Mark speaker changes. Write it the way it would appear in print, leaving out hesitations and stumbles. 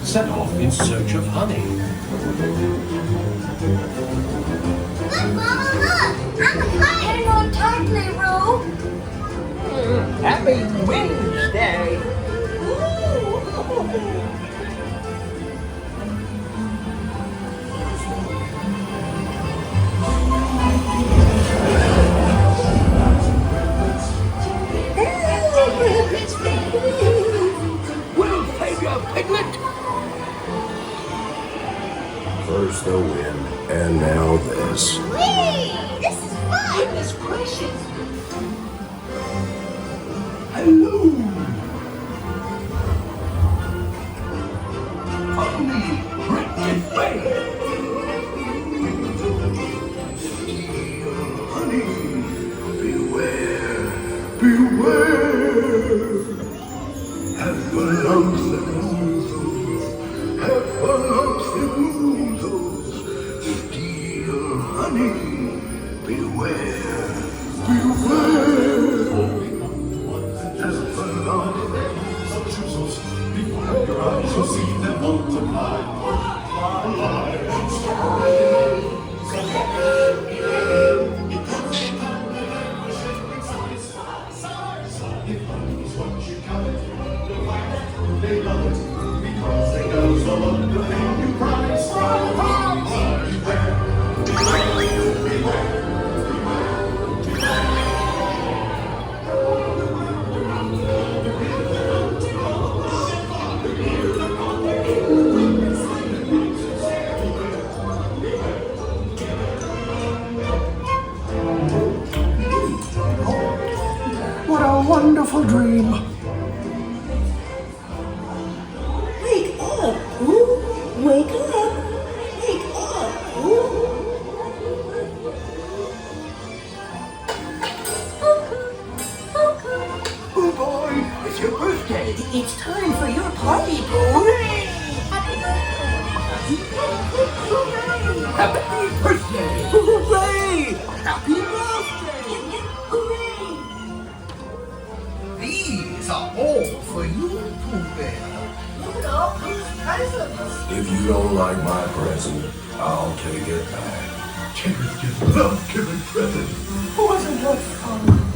Speaker 1: set off in search of honey.
Speaker 2: Look, Mama, look! I'm hang on tightly, Roo!
Speaker 3: Happy Wednesday! We'll take a Piglet!
Speaker 4: First the wind, and now this.
Speaker 2: Whee! This is fun!
Speaker 3: Goodness gracious! Hello! Follow me, Piglet Bay!
Speaker 4: Honey, beware, beware. Have a lumps and oozles, have a lumps and oozles. Steal honey, beware, beware. Have a lump.
Speaker 1: Your eyes will see them multiply. They love it because they know so much the thing you prize.
Speaker 4: What a wonderful dream.
Speaker 5: Wake up, Pooh! Wake up! Wake up, Pooh!
Speaker 3: Oh boy, it's your birthday!
Speaker 5: It's time for your party, Pooh!
Speaker 3: Happy birthday! Hooray! Happy birthday!
Speaker 5: Hooray!
Speaker 3: These are all for you, Pooh Bear.
Speaker 5: Look at all Pooh's presents!
Speaker 4: If you don't like my present, I'll take it back.
Speaker 3: Tigger just loves giving presents.
Speaker 5: Wasn't that fun?